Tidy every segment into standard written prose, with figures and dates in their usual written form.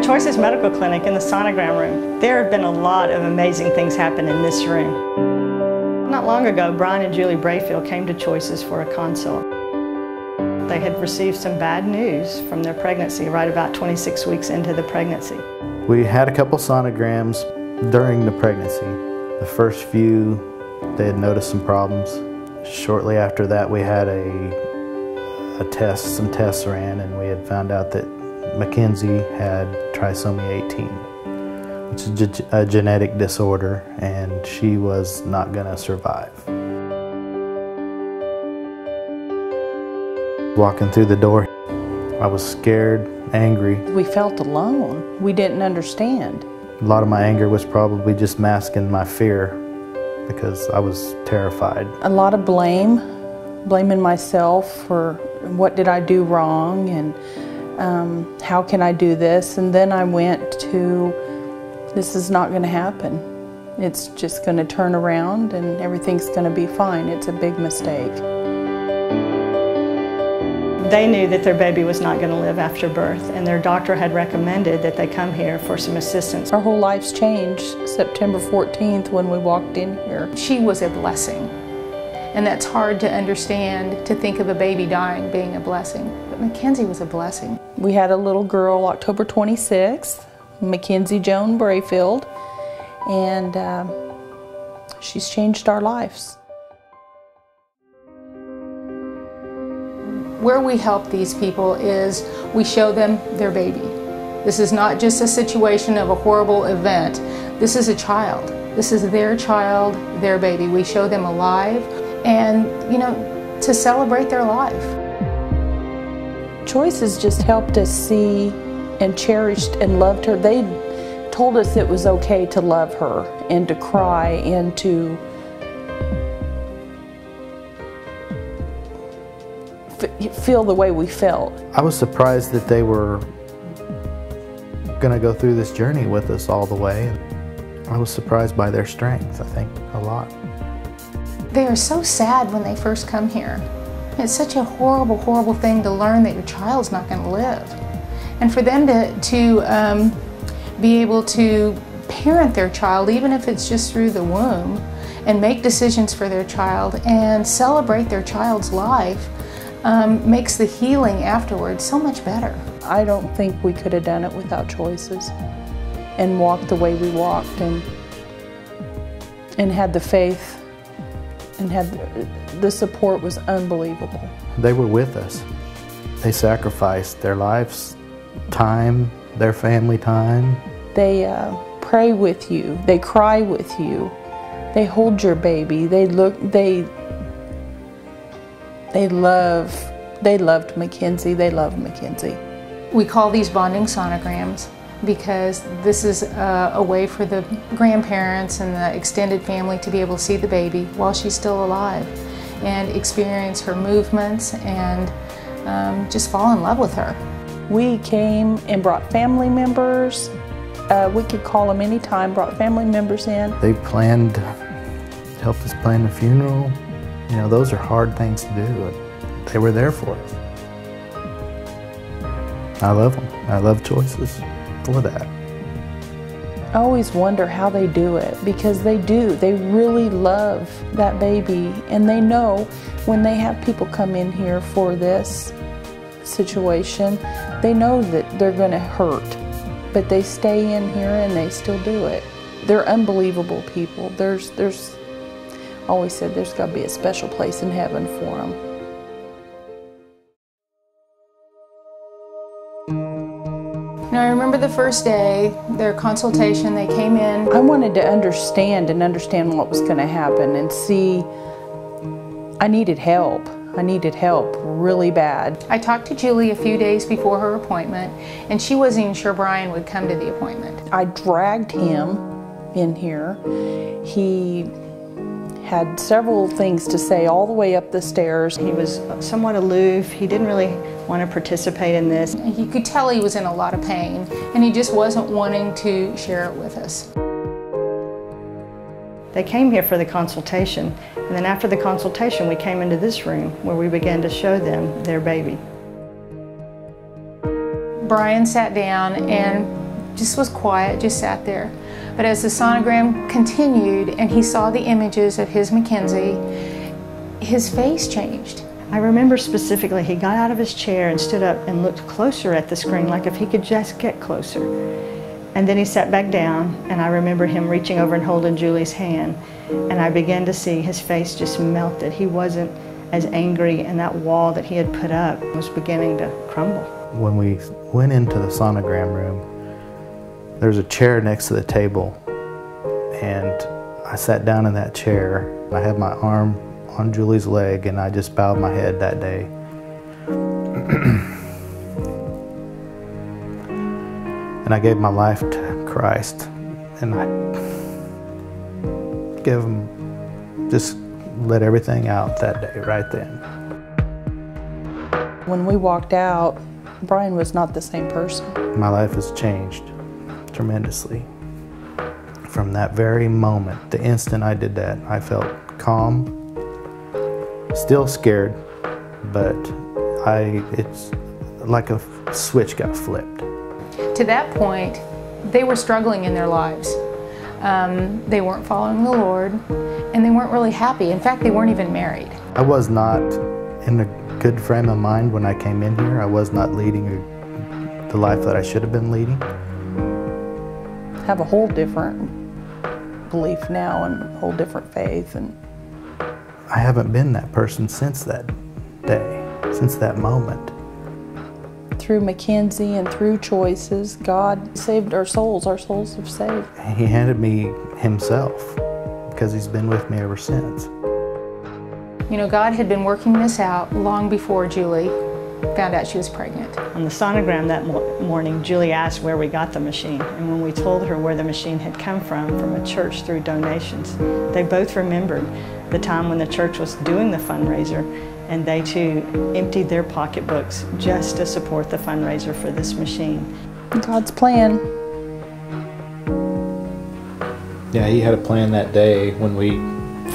Choices Medical Clinic in the sonogram room. There have been a lot of amazing things happen in this room. Not long ago, Brian and Julie Brayfield came to Choices for a consult. They had received some bad news from their pregnancy right about 26 weeks into the pregnancy. We had a couple sonograms during the pregnancy. The first few, they had noticed some problems. Shortly after that, we had some tests ran, and we had found out that Mackenzie had trisomy 18, which is a genetic disorder, and she was not going to survive. Walking through the door, I was scared, angry. We felt alone. We didn't understand. A lot of my anger was probably just masking my fear because I was terrified. A lot of blaming myself for what did I do wrong, and how can I do this? And then I went to, this is not going to happen. It's just going to turn around and everything's going to be fine. It's a big mistake. They knew that their baby was not going to live after birth, and their doctor had recommended that they come here for some assistance. Our whole lives changed September 14th when we walked in here. She was a blessing. And that's hard to understand, to think of a baby dying being a blessing. But Mackenzie was a blessing. We had a little girl October 26th, Mackenzie Joan Brayfield, and she's changed our lives. Where we help these people is we show them their baby. This is not just a situation of a horrible event. This is a child. This is their child, their baby. We show them alive, and, you know, to celebrate their life. Choices just helped us see and cherished and loved her. They told us it was okay to love her and to cry and to feel the way we felt. I was surprised that they were going to go through this journey with us all the way. I was surprised by their strength, I think, a lot. They are so sad when they first come here. It's such a horrible, horrible thing to learn that your child's not going to live. And for them to be able to parent their child, even if it's just through the womb, and make decisions for their child and celebrate their child's life, makes the healing afterwards so much better. I don't think we could have done it without Choices and walked the way we walked and had the faith and had the support was unbelievable. They were with us. They sacrificed their lives, time, their family time. They pray with you. They cry with you. They hold your baby. They loved Mackenzie. They love Mackenzie. We call these bonding sonograms because this is a way for the grandparents and the extended family to be able to see the baby while she's still alive and experience her movements and just fall in love with her. We came and brought family members. We could call them anytime, brought family members in. They helped us plan the funeral. You know, those are hard things to do. They were there for us. I love them. I love Choices for that. I always wonder how they do it, because they do. They really love that baby, and they know when they have people come in here for this situation, they know that they're going to hurt, but they stay in here and they still do it. They're unbelievable people. There's always said there's got to be a special place in heaven for them. Now, I remember the first day, their consultation, they came in. I wanted to understand what was going to happen and see. I needed help. I needed help really bad. I talked to Julie a few days before her appointment, and she wasn't even sure Brian would come to the appointment. I dragged him in here. He had several things to say all the way up the stairs. He was somewhat aloof. He didn't really want to participate in this. You could tell he was in a lot of pain, and he just wasn't wanting to share it with us. They came here for the consultation, and then after the consultation we came into this room where we began to show them their baby. Brian sat down and just was quiet, just sat there. But as the sonogram continued and he saw the images of his Mackenzie, his face changed. I remember specifically he got out of his chair and stood up and looked closer at the screen, like if he could just get closer. And then he sat back down, and I remember him reaching over and holding Julie's hand, and I began to see his face just melted. He wasn't as angry, and that wall that he had put up was beginning to crumble. When we went into the sonogram room, there was a chair next to the table, and I sat down in that chair. I had my arm on Julie's leg, and I just bowed my head that day. And I gave my life to Christ, and I gave him, just let everything out that day, right then. When we walked out, Brian was not the same person. My life has changed tremendously. From that very moment, the instant I did that, I felt calm, still scared, but it's like a switch got flipped. To that point, they were struggling in their lives. They weren't following the Lord, and they weren't really happy. In fact, they weren't even married. I was not in a good frame of mind when I came in here. I was not leading the life that I should have been leading. Have a whole different belief now and a whole different faith. And I haven't been that person since that day, since that moment. Through Mackenzie and through choices, God saved our souls. Our souls have saved. He handed me himself because he's been with me ever since. You know, God had been working this out long before Julie found out she was pregnant. On the sonogram that morning, Julie asked where we got the machine, and when we told her where the machine had come from a church through donations, they both remembered the time when the church was doing the fundraiser, and they too emptied their pocketbooks just to support the fundraiser for this machine. God's plan. Yeah, he had a plan that day when we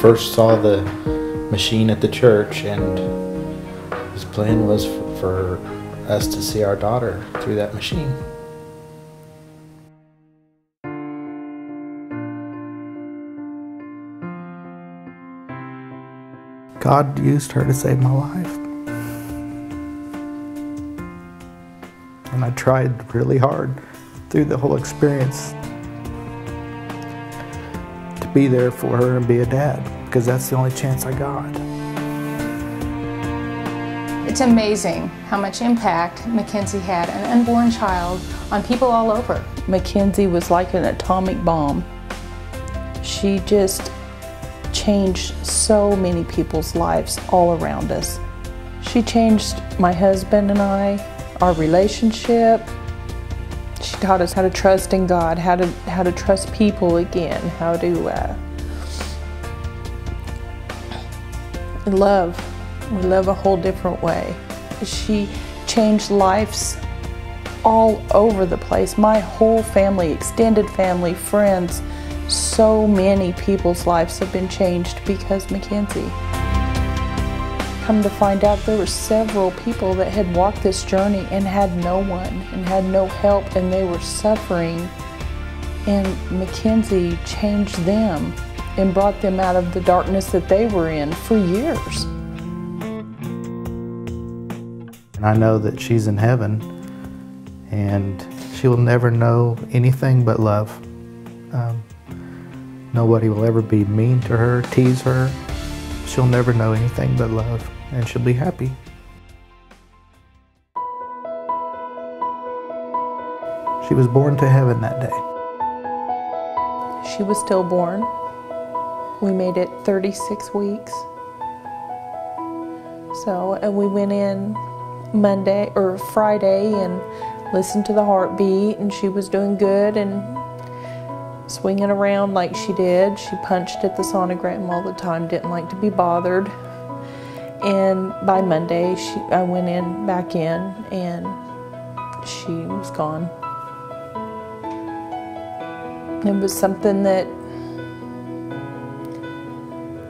first saw the machine at the church, and his plan was for us to see our daughter through that machine. God used her to save my life. And I tried really hard through the whole experience to be there for her and be a dad, because that's the only chance I got. It's amazing how much impact Mackenzie had, an unborn child, on people all over. Mackenzie was like an atomic bomb. She just changed so many people's lives all around us. She changed my husband and I, our relationship. She taught us how to trust in God, how to trust people again, how to love. We love a whole different way. She changed lives all over the place. My whole family, extended family, friends, so many people's lives have been changed because Mackenzie. Come to find out, there were several people that had walked this journey and had no one and had no help, and they were suffering. And Mackenzie changed them and brought them out of the darkness that they were in for years. And I know that she's in heaven, and she will never know anything but love. Nobody will ever be mean to her, tease her. She'll never know anything but love, and she'll be happy. She was born to heaven that day. She was stillborn. We made it 36 weeks. So, and we went in Monday or Friday and listened to the heartbeat, and she was doing good and swinging around like she did. She punched at the sonogram all the time, didn't like to be bothered. And by Monday, I went back in, and she was gone. It was something that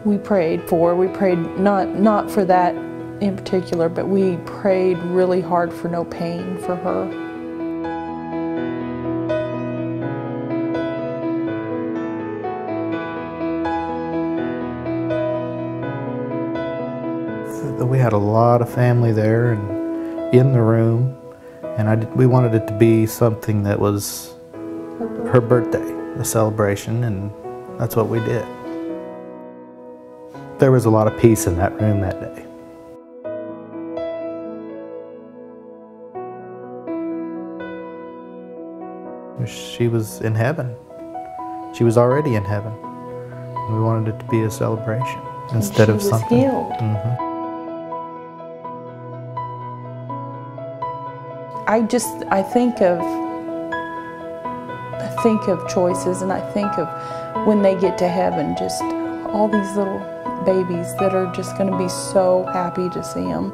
we prayed for. We prayed not for that in particular, but we prayed really hard for no pain for her. we had a lot of family there and in the room, and we wanted it to be something that was her birthday, a celebration, and that's what we did. There was a lot of peace in that room that day. She was in heaven. She was already in heaven. We wanted it to be a celebration instead of something. She was healed. Mm-hmm. I think of choices, and I think of when they get to heaven, just all these little babies that are just going to be so happy to see them.